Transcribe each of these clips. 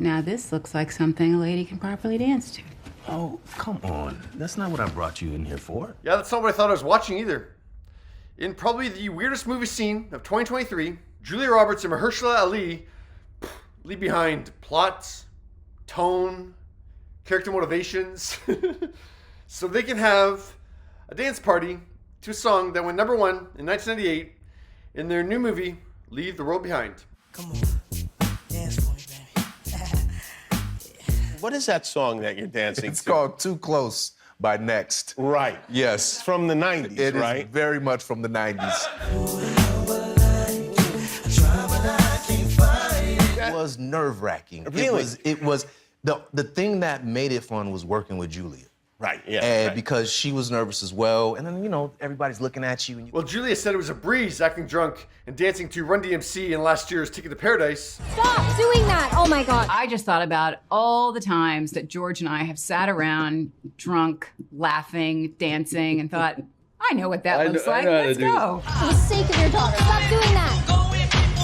Now this looks like something a lady can properly dance to. Oh, come on. That's not what I brought you in here for. Yeah, that's not what I thought I was watching either. In probably the weirdest movie scene of 2023, Julia Roberts and Mahershala Ali leave behind plots, tone, character motivations, so they can have a dance party to a song that went number one in 1998 in their new movie, Leave the World Behind. Come on, dance for me, baby. What is that song that you're dancing It's to? called Too Close by Next. Right. Yes. It's from the 90s, It right? is very much from the 90s. It was nerve-wracking. Really? It was the thing that made it fun was working with Julia. Right, yeah. And right. because she was nervous as well. And then, you know, everybody's looking at you. And Well, Julia said it was a breeze acting drunk and dancing to Run DMC in last year's Ticket to Paradise. Stop doing that! Oh my God. I just thought about all the times that George and I have sat around, drunk, laughing, dancing, and thought, I know what that looks like. Let's go. For the sake of your daughter, stop doing that!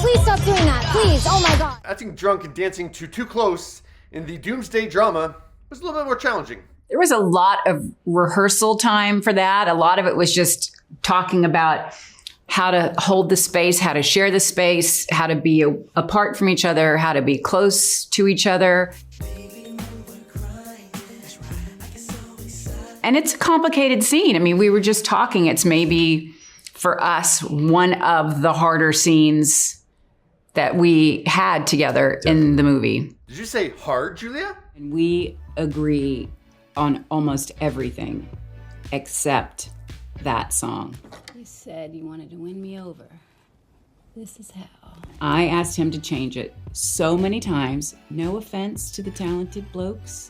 Please stop doing that, please! Oh my God. Acting drunk and dancing to Too Close in the Doomsday drama was a little bit more challenging. There was a lot of rehearsal time for that. A lot of it was just talking about how to hold the space, how to share the space, how to be apart from each other, how to be close to each other. And it's a complicated scene. I mean, we were just talking. It's maybe, for us, one of the harder scenes that we had together in the movie. Did you say hard, Julia? And we agree on almost everything except that song. You said you wanted to win me over. This is how. I asked him to change it so many times. No offense to the talented blokes,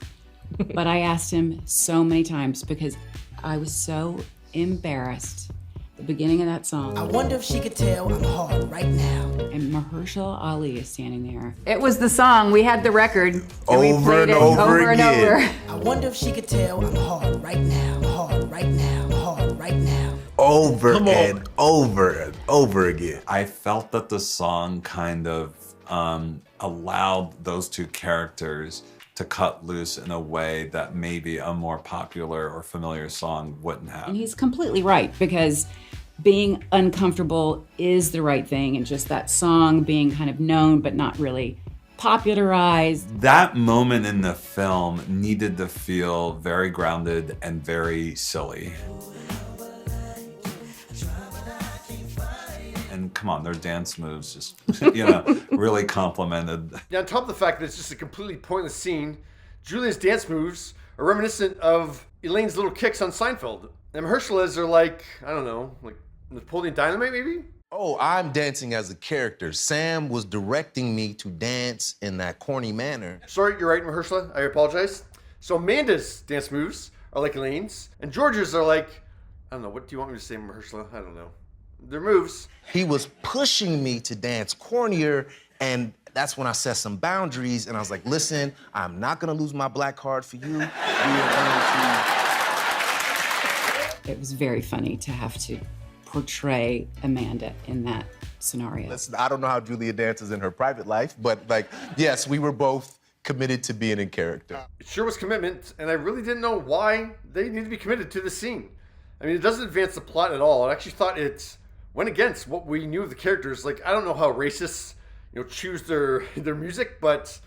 but I asked him so many times because I was so embarrassed. The beginning of that song. I wonder if she could tell I'm hard right now. And Mahershala Ali is standing there. It was the song. We had the record. And we Over played and it over over and again. over. I wonder if she could tell I'm hard right now. Hard right now. Hard right now. over and over and over again. I felt that the song kind of allowed those two characters to cut loose in a way that maybe a more popular or familiar song wouldn't have. And he's completely right, because being uncomfortable is the right thing, and just that song being kind of known but not really popularized. That moment in the film needed to feel very grounded and very silly. And come on, their dance moves just, really complimented. Yeah, on top of the fact that it's just a completely pointless scene, Julia's dance moves are reminiscent of Elaine's little kicks on Seinfeld. And Mahershala's are like, I don't know, like Napoleon Dynamite maybe? Oh, I'm dancing as a character. Sam was directing me to dance in that corny manner. Sorry, you're right, Mahershala. I apologize. So Amanda's dance moves are like Elaine's, and George's are like, I don't know, what do you want me to say, Mahershala? I don't know. They're moves. He was pushing me to dance cornier, and that's when I set some boundaries, and I was like, listen, I'm not gonna lose my black card for you. We are going to... It was very funny to have to portray Amanda in that scenario. Listen, I don't know how Julia dances in her private life, but yes, we were both committed to being in character. It sure was commitment, and I really didn't know why they needed to be committed to the scene. I mean, it doesn't advance the plot at all. I actually thought it went against what we knew of the characters. Like, I don't know how racists, choose their music, but,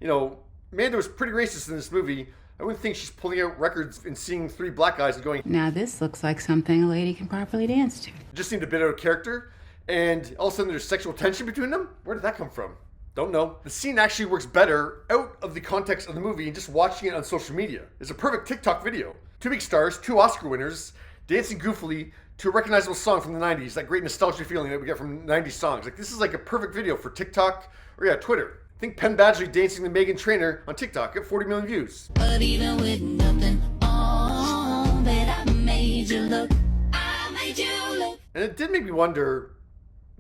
Amanda was pretty racist in this movie. I wouldn't think she's pulling out records and seeing three black guys and going, Now this looks like something a lady can properly dance to. it just seemed a bit out of character. And all of a sudden there's sexual tension between them? Where did that come from? Don't know. The scene actually works better out of the context of the movie and just watching it on social media. It's a perfect TikTok video. Two big stars, two Oscar winners, dancing goofily to a recognizable song from the 90s, that great nostalgia feeling that we get from 90s songs. Like, this is like a perfect video for TikTok or Twitter. Think Penn Badgley dancing the Meghan Trainor on TikTok at 40 million views. But even with nothing on, that I made you look. I made you look. And it did make me wonder,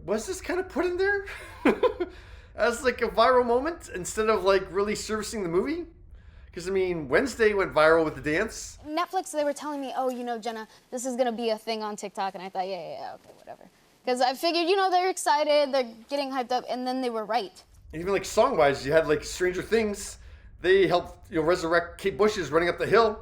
was this kind of put in there as like a viral moment instead of like really servicing the movie? Because, Wednesday went viral with the dance. Netflix, they were telling me, Jenna, this is gonna be a thing on TikTok, and I thought, yeah, okay, whatever. Because I figured, they're excited, they're getting hyped up, and then they were right. And even like song-wise, you had like Stranger Things. They helped resurrect Kate Bush's Running Up the Hill.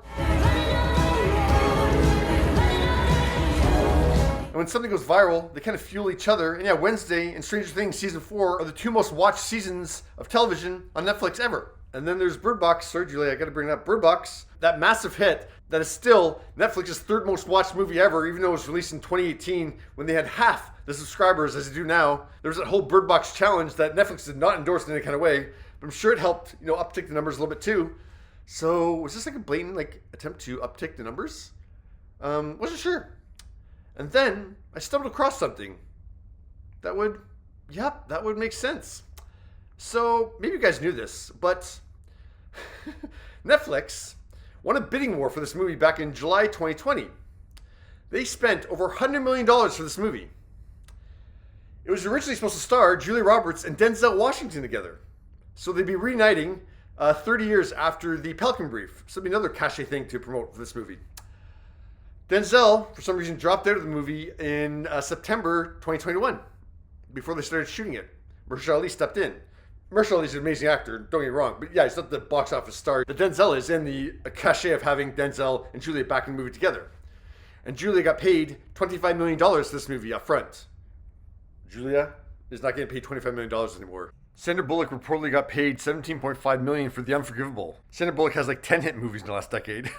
And when something goes viral, they kind of fuel each other. And yeah, Wednesday and Stranger Things Season 4 are the 2 most watched seasons of television on Netflix ever. And then there's Bird Box. Sorry, Julia, I gotta bring it up. Bird Box, that massive hit that is still Netflix's 3rd most watched movie ever, even though it was released in 2018 when they had half the subscribers as they do now. There was that whole Bird Box challenge that Netflix did not endorse in any kind of way, but I'm sure it helped, uptick the numbers a little bit too. So was this like a blatant attempt to uptick the numbers? Wasn't sure. And then I stumbled across something that would make sense. So maybe you guys knew this, but Netflix won a bidding war for this movie back in July 2020. They spent over $100 million for this movie. It was originally supposed to star Julia Roberts and Denzel Washington together. So they'd be reuniting 30 years after the Pelican Brief. So it'd be another cachet thing to promote for this movie. Denzel, for some reason, dropped out of the movie in September 2021 before they started shooting it. Mahershala stepped in. Mahershala is an amazing actor, don't get me wrong, but yeah, he's not the box office star that Denzel is, and the cachet of having Denzel and Julia back in the movie together. And Julia got paid $25 million for this movie up front. Julia is not getting paid $25 million anymore. Sandra Bullock reportedly got paid $17.5 million for The Unforgivable. Sandra Bullock has 10 hit movies in the last decade.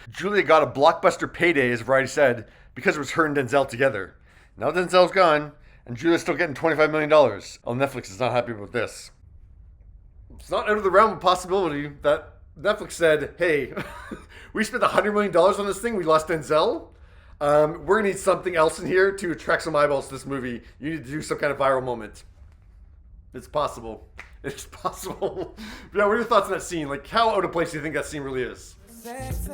Julia got a blockbuster payday, as Variety said, because it was her and Denzel together. Now Denzel's gone, and Julia's still getting $25 million. Oh, Netflix is not happy about this. It's not out of the realm of possibility that Netflix said, hey, we spent $100 million on this thing, we lost Denzel. We're going to need something else in here to attract some eyeballs to this movie. You need to do some kind of viral moment. It's possible. It's possible. Yeah, what are your thoughts on that scene? How out of place do you think that scene really is? Sexy.